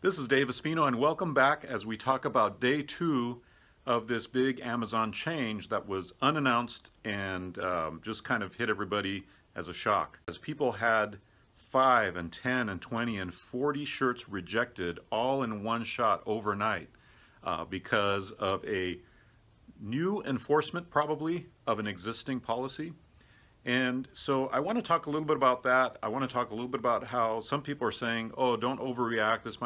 This is Dave Espino, and welcome back as we talk about day 2 of this big Amazon change that was unannounced and just kind of hit everybody as a shock. As people had 5 and 10 and 20 and 40 shirts rejected all in one shot overnight because of a new enforcement probably of an existing policy. And so I want to talk a little bit about that. I want to talk a little bit about how some people are saying, oh, don't overreact. This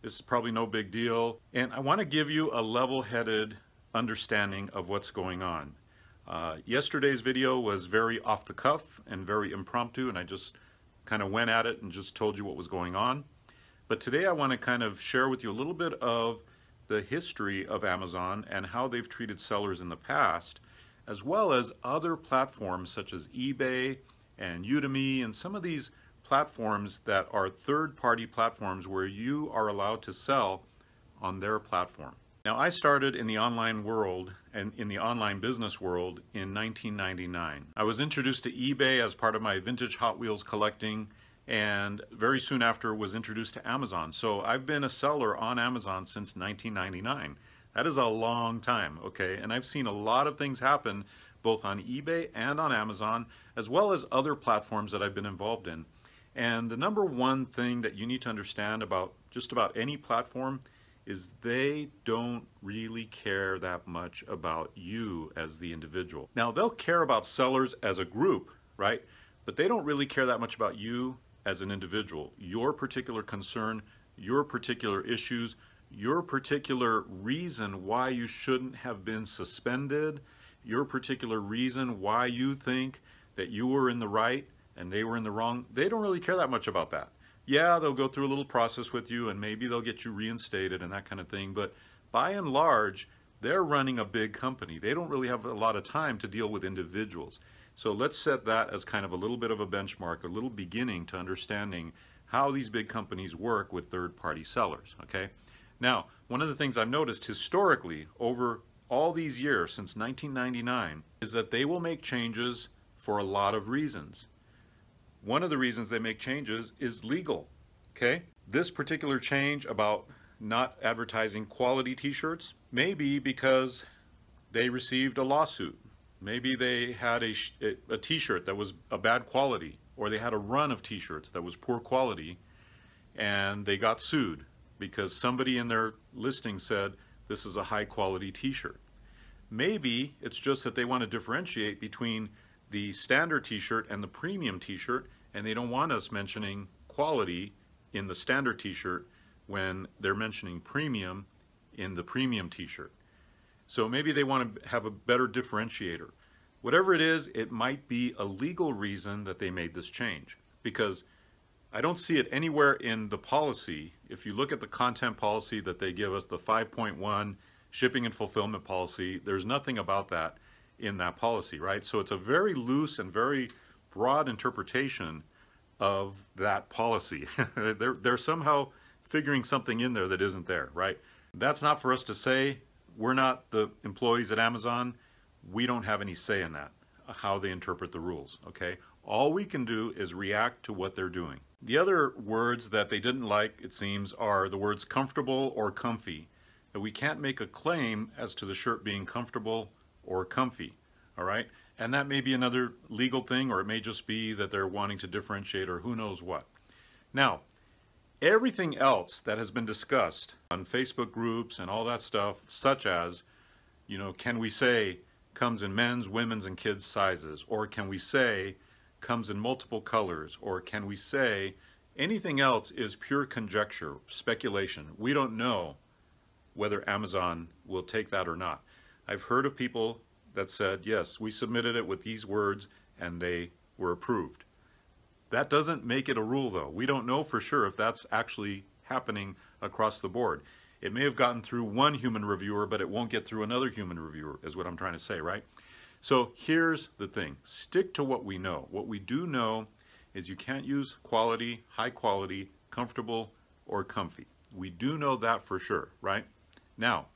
is probably no big deal. And I want to give you a level-headed understanding of what's going on. Yesterday's video was very off the cuff and very impromptu, and I just kind of went at it and just told you what was going on. But today I want to kind of share with you a little bit of the history of Amazon and how they've treated sellers in the past, as well as other platforms such as eBay and Udemy and some of these platforms that are third-party platforms where you are allowed to sell on their platform. Now, I started in the online world and in the online business world in 1999. I was introduced to eBay as part of my vintage Hot Wheels collecting, and very soon after was introduced to Amazon. So I've been a seller on Amazon since 1999. That is a long time, okay? And I've seen a lot of things happen both on eBay and on Amazon, as well as other platforms that I've been involved in. And the number one thing that you need to understand about just about any platform is they don't really care that much about you as the individual. Now, they'll care about sellers as a group, right? But they don't really care that much about you as an individual, your particular concern, your particular issues, your particular reason why you shouldn't have been suspended, your particular reason why you think that you were in the right and they were in the wrong. They don't really care that much about that. Yeah, they'll go through a little process with you and maybe they'll get you reinstated and that kind of thing, but by and large, they're running a big company. They don't really have a lot of time to deal with individuals. So let's set that as kind of a little bit of a benchmark, a little beginning to understanding how these big companies work with third-party sellers, okay? Now, one of the things I've noticed historically over all these years since 1999 is that they will make changes for a lot of reasons. One of the reasons they make changes is legal, okay? This particular change about not advertising quality t-shirts may be because they received a lawsuit. Maybe they had a t-shirt that was a bad quality, or they had a run of t-shirts that was poor quality and they got sued because somebody in their listing said this is a high quality t-shirt. Maybe it's just that they want to differentiate between the standard t-shirt and the premium t-shirt, and they don't want us mentioning quality in the standard t-shirt when they're mentioning premium in the premium t-shirt. So maybe they want to have a better differentiator. Whatever it is, it might be a legal reason that they made this change, because I don't see it anywhere in the policy. If you look at the content policy that they give us, the 5.1 shipping and fulfillment policy, there's nothing about that in that policy, right? So it's a very loose and very broad interpretation of that policy. They're somehow figuring something in there that isn't there, right? That's not for us to say. We're not the employees at Amazon. We don't have any say in that, how they interpret the rules, okay? All we can do is react to what they're doing. The other words that they didn't like, it seems, are the words comfortable or comfy. And we can't make a claim as to the shirt being comfortable or comfy, all right? And that may be another legal thing, or it may just be that they're wanting to differentiate, or who knows what. Now, everything else that has been discussed on Facebook groups and all that stuff, such as, you know, can we say comes in men's, women's, and kids' sizes, or can we say comes in multiple colors, or can we say anything else is pure conjecture, speculation. We don't know whether Amazon will take that or not. I've heard of people that said, yes, we submitted it with these words and they were approved. That doesn't make it a rule though. We don't know for sure if that's actually happening across the board. It may have gotten through one human reviewer, but it won't get through another human reviewer, is what I'm trying to say, right? So here's the thing. Stick to what we know. What we do know is you can't use quality, high quality, comfortable, or comfy. We do know that for sure, right? Now,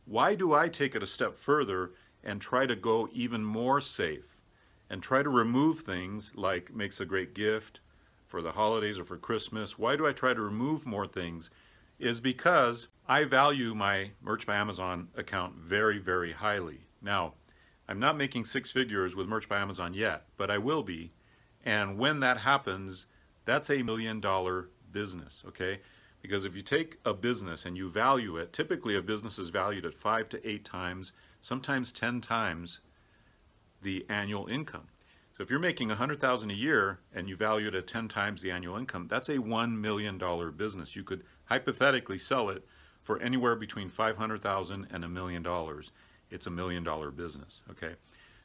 why do I take it a step further and try to go even more safe and try to remove things like makes a great gift for the holidays or for Christmas? Why do I try to remove more things is because I value my Merch by Amazon account very, very highly. Now, I'm not making six figures with Merch by Amazon yet, but I will be. And when that happens, that's $1 million business, okay? Because if you take a business and you value it, typically a business is valued at 5 to 8 times, sometimes 10 times the annual income. So if you're making $100,000 a year and you value it at 10 times the annual income, that's a $1 million business. You could hypothetically sell it for anywhere between $500,000 and $1 million. It's $1 million business, okay?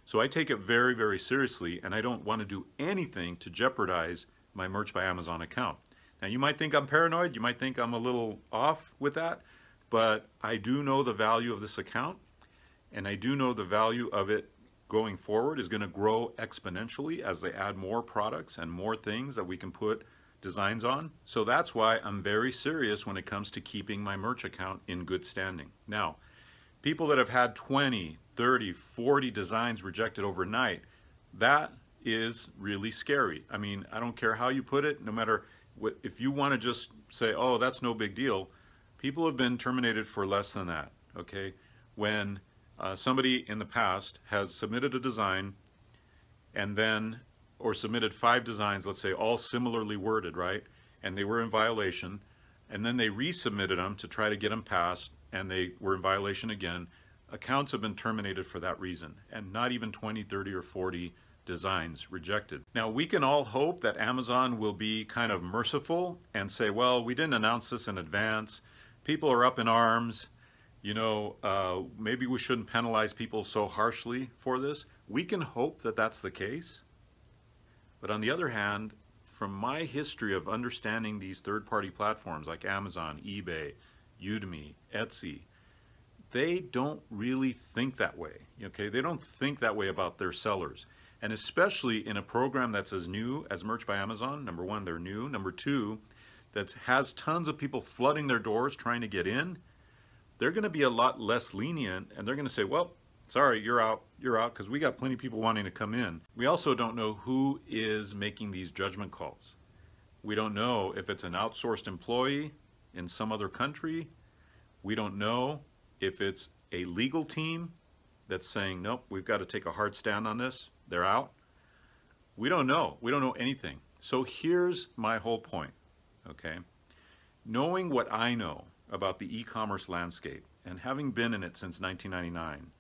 So I take it very, very seriously, and I don't want to do anything to jeopardize my Merch by Amazon account. Now, you might think I'm paranoid, you might think I'm a little off with that, but I do know the value of this account, and I do know the value of it going forward is going to grow exponentially as they add more products and more things that we can put designs on. So that's why I'm very serious when it comes to keeping my merch account in good standing. Now, people that have had 20, 30, 40 designs rejected overnight, that is really scary. I mean, I don't care how you put it, no matter what, if you want to just say, oh, that's no big deal, people have been terminated for less than that, okay? When somebody in the past has submitted a design and then, or submitted 5 designs, let's say all similarly worded, right? And they were in violation, and then they resubmitted them to try to get them passed, and they were in violation again. Accounts have been terminated for that reason, and not even 20, 30, or 40 designs rejected. Now, we can all hope that Amazon will be kind of merciful and say, well, we didn't announce this in advance. People are up in arms. You know, maybe we shouldn't penalize people so harshly for this. We can hope that that's the case. But on the other hand, from my history of understanding these third-party platforms like Amazon, eBay, Udemy, Etsy, they don't really think that way, okay? They don't think that way about their sellers. And especially in a program that's as new as Merch by Amazon, number one, they're new. Number two, that has tons of people flooding their doors trying to get in, they're gonna be a lot less lenient, and they're gonna say, well, sorry, you're out, because we got plenty of people wanting to come in. We also don't know who is making these judgment calls. We don't know if it's an outsourced employee in some other country. We don't know if it's a legal team that's saying, nope, we've got to take a hard stand on this. They're out. We don't know. We don't know anything. So here's my whole point, okay? Knowing what I know about the e-commerce landscape and having been in it since 1999,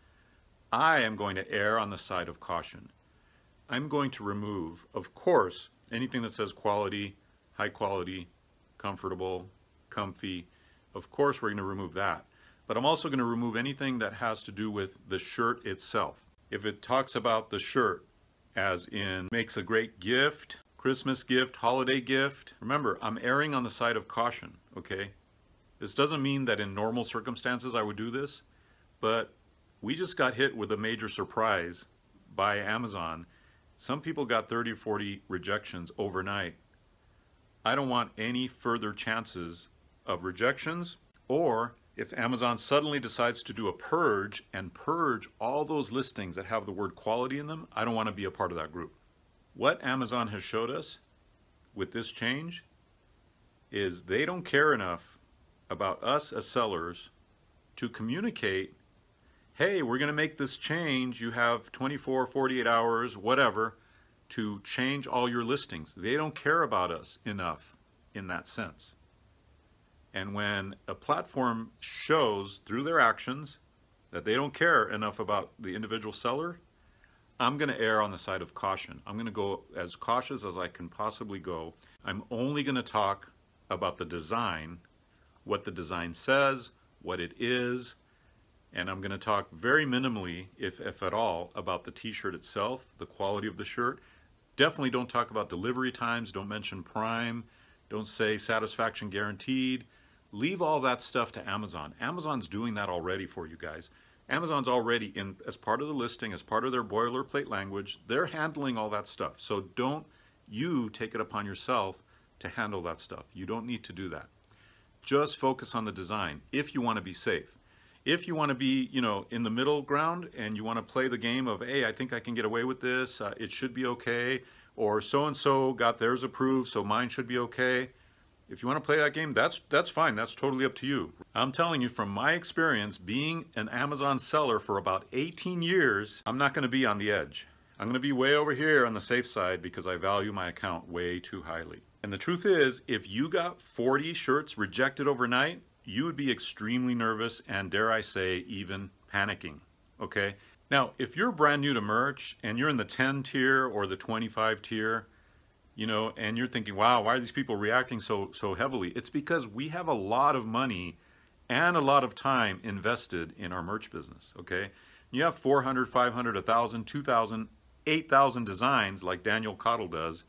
I am going to err on the side of caution. I'm going to remove, of course, anything that says quality, high quality, comfortable, comfy. Of course, we're going to remove that. But I'm also going to remove anything that has to do with the shirt itself. If it talks about the shirt as in makes a great gift, Christmas gift, holiday gift, remember, I'm erring on the side of caution, okay? This doesn't mean that in normal circumstances I would do this, but we just got hit with a major surprise by Amazon. Some people got 30 or 40 rejections overnight. I don't want any further chances of rejections, or if Amazon suddenly decides to do a purge and purge all those listings that have the word quality in them, I don't want to be a part of that group. What Amazon has showed us with this change is they don't care enough about us as sellers to communicate, hey, we're going to make this change. You have 24, 48 hours, whatever, to change all your listings. They don't care about us enough in that sense. And when a platform shows through their actions that they don't care enough about the individual seller, I'm going to err on the side of caution. I'm going to go as cautious as I can possibly go. I'm only going to talk about the design, what the design says, what it is, and I'm going to talk very minimally, if at all, about the t-shirt itself, the quality of the shirt. Definitely don't talk about delivery times, don't mention Prime, don't say satisfaction guaranteed. Leave all that stuff to Amazon. Amazon's doing that already for you guys. Amazon's already in, as part of the listing, as part of their boilerplate language, they're handling all that stuff. So don't you take it upon yourself to handle that stuff. You don't need to do that. Just focus on the design if you want to be safe. If you want to be, you know, in the middle ground and you want to play the game of, hey, I think I can get away with this, it should be okay, or so-and-so got theirs approved, so mine should be okay, If you want to play that game, that's fine. That's totally up to you. I'm telling you from my experience being an Amazon seller for about 18 years, I'm not going to be on the edge. I'm going to be way over here on the safe side because I value my account way too highly. And the truth is, if you got 40 shirts rejected overnight, you would be extremely nervous and, dare I say, even panicking, okay? Now, if you're brand new to merch and you're in the 10 tier or the 25 tier, you know, and you're thinking, wow, why are these people reacting so heavily? It's because we have a lot of money and a lot of time invested in our merch business, okay? You have 400, 500, 1,000, 2,000, 8,000 designs like Daniel Cottle does.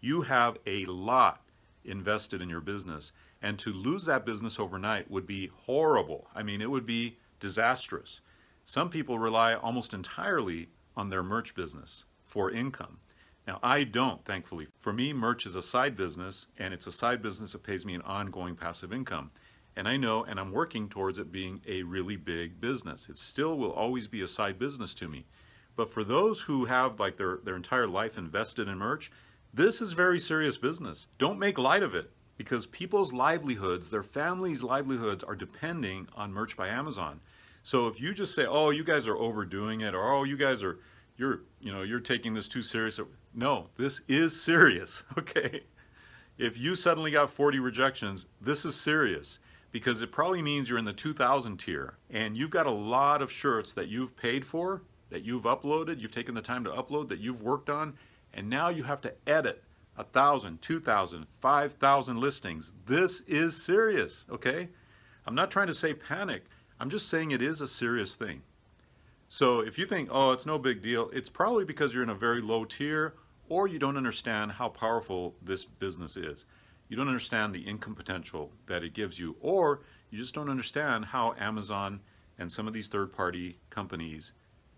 You have a lot invested in your business. And to lose that business overnight would be horrible. I mean, it would be disastrous. Some people rely almost entirely on their merch business for income. Now, I don't, thankfully. For me, merch is a side business, and it's a side business that pays me an ongoing passive income. And I know, and I'm working towards it being a really big business. It still will always be a side business to me. But for those who have like their entire life invested in merch, this is very serious business. Don't make light of it, because people's livelihoods, their families' livelihoods are depending on merch by Amazon. So if you just say, oh, you guys are overdoing it, or oh, you guys are, you're taking this too serious. No, this is serious, okay? If you suddenly got 40 rejections, this is serious, because it probably means you're in the 2,000 tier and you've got a lot of shirts that you've paid for, that you've uploaded, you've taken the time to upload, that you've worked on, and now you have to edit 1,000, 2,000, 5,000 listings. This is serious, okay? I'm not trying to say panic. I'm just saying it is a serious thing. So if you think, oh, it's no big deal, it's probably because you're in a very low tier, or you don't understand how powerful this business is. You don't understand the income potential that it gives you, or you just don't understand how Amazon and some of these third-party companies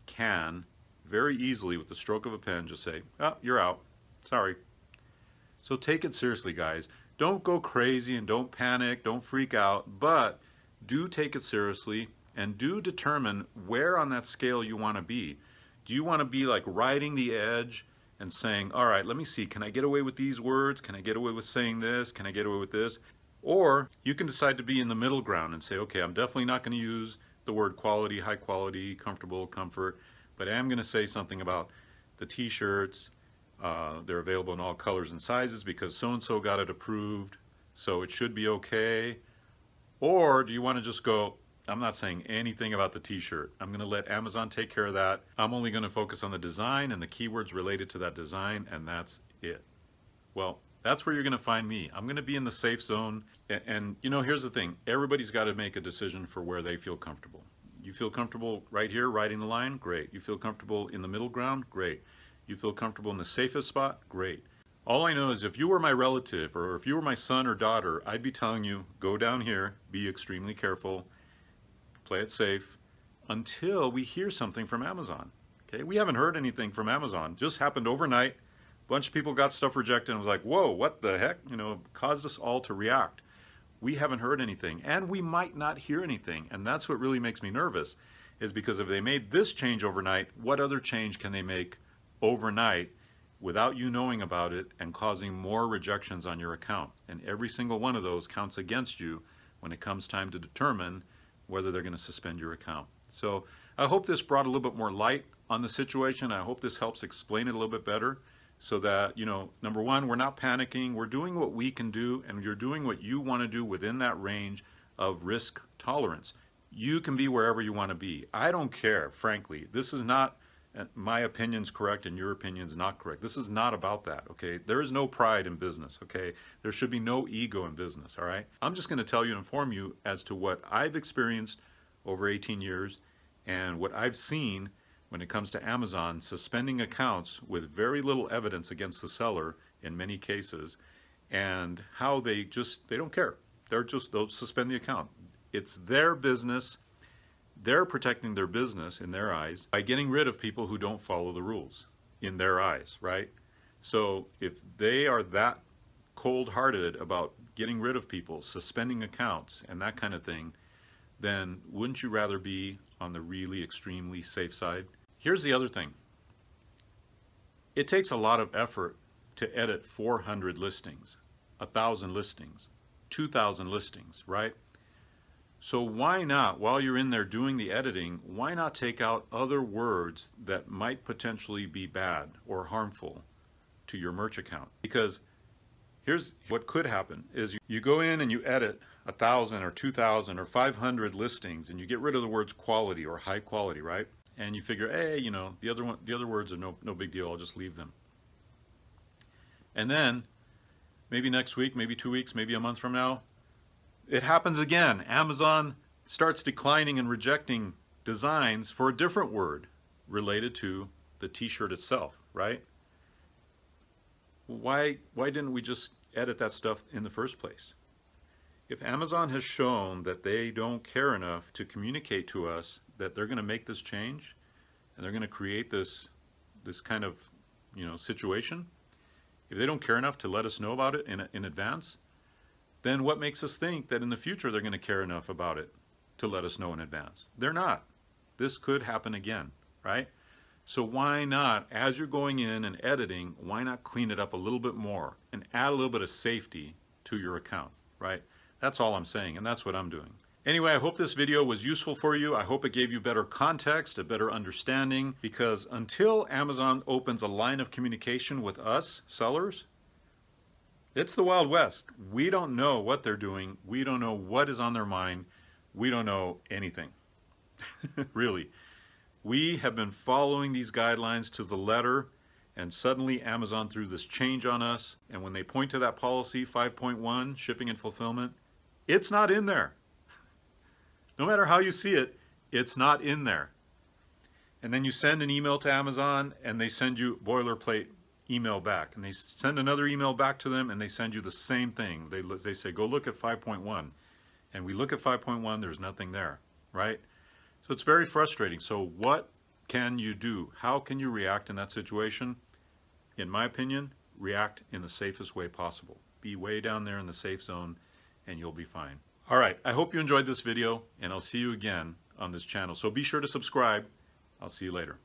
can very easily, with the stroke of a pen, just say, oh, you're out. Sorry. So take it seriously, guys. Don't go crazy and don't panic, don't freak out, but do take it seriously and do determine where on that scale you want to be. Do you want to be like riding the edge and saying, all right, let me see, can I get away with these words? Can I get away with saying this? Can I get away with this? Or you can decide to be in the middle ground and say, okay, I'm definitely not going to use the word quality, high quality, comfortable, comfort, but I am going to say something about the t-shirts. They're available in all colors and sizes because so-and-so got it approved, so it should be okay. Or do you want to just go, I'm not saying anything about the t-shirt. I'm going to let Amazon take care of that. I'm only going to focus on the design and the keywords related to that design, and that's it. Well, that's where you're going to find me. I'm going to be in the safe zone. And you know, here's the thing. Everybody's got to make a decision for where they feel comfortable. You feel comfortable right here, riding the line? Great. You feel comfortable in the middle ground? Great. You feel comfortable in the safest spot? Great. All I know is if you were my relative or if you were my son or daughter, I'd be telling you, go down here, be extremely careful, play it safe, until we hear something from Amazon. Okay, we haven't heard anything from Amazon. Just happened overnight. A bunch of people got stuff rejected and was like, whoa, what the heck? You know, caused us all to react. We haven't heard anything, and we might not hear anything. And that's what really makes me nervous, is because if they made this change overnight, what other change can they make overnight without you knowing about it and causing more rejections on your account? And every single one of those counts against you when it comes time to determine whether they're going to suspend your account. So I hope this brought a little bit more light on the situation. I hope this helps explain it a little bit better so that, you know, number one, we're not panicking. We're doing what we can do, and you're doing what you want to do within that range of risk tolerance. You can be wherever you want to be. I don't care, frankly. This is not my opinion's correct and your opinion's not correct. This is not about that, okay? There is no pride in business, okay? There should be no ego in business, all right? I'm just going to tell you and inform you as to what I've experienced over 18 years and what I've seen when it comes to Amazon suspending accounts with very little evidence against the seller in many cases, and how they don't care. They'll suspend the account. It's their business. They're protecting their business in their eyes by getting rid of people who don't follow the rules in their eyes, right? So if they are that cold-hearted about getting rid of people, suspending accounts, and that kind of thing, then wouldn't you rather be on the really extremely safe side? Here's the other thing. It takes a lot of effort to edit 400 listings. 1,000 listings, 2,000 listings, right? So why not, while you're in there doing the editing, why not take out other words that might potentially be bad or harmful to your merch account? Because here's what could happen is you go in and you edit 1,000 or 2,000 or 500 listings and you get rid of the words quality or high quality, right? And you figure, hey, you know, the other words are no big deal, I'll just leave them. And then maybe next week, maybe 2 weeks, maybe a month from now, it happens again. Amazon starts declining and rejecting designs for a different word related to the t-shirt itself, right? Why didn't we just edit that stuff in the first place? If Amazon has shown that they don't care enough to communicate to us that they're going to make this change and they're going to create this kind of, you know, situation, if they don't care enough to let us know about it in advance, then what makes us think that in the future they're going to care enough about it to let us know in advance? They're not. This could happen again, right? So why not, as you're going in and editing, why not clean it up a little bit more and add a little bit of safety to your account, right? That's all I'm saying, and that's what I'm doing. Anyway, I hope this video was useful for you. I hope it gave you better context, a better understanding, because until Amazon opens a line of communication with us, sellers, it's the Wild West. We don't know what they're doing. We don't know what is on their mind. We don't know anything, really. We have been following these guidelines to the letter, and suddenly Amazon threw this change on us. And when they point to that policy, 5.1, shipping and fulfillment, it's not in there. No matter how you see it, it's not in there. And then you send an email to Amazon, and they send you boilerplate email back, and they send another email back to them, and they send you the same thing. They say, go look at 5.1, and we look at 5.1, there's nothing there, right? So it's very frustrating. So what can you do? How can you react in that situation? In my opinion, react in the safest way possible. Be way down there in the safe zone, and you'll be fine. All right, I hope you enjoyed this video, and I'll see you again on this channel. So be sure to subscribe. I'll see you later.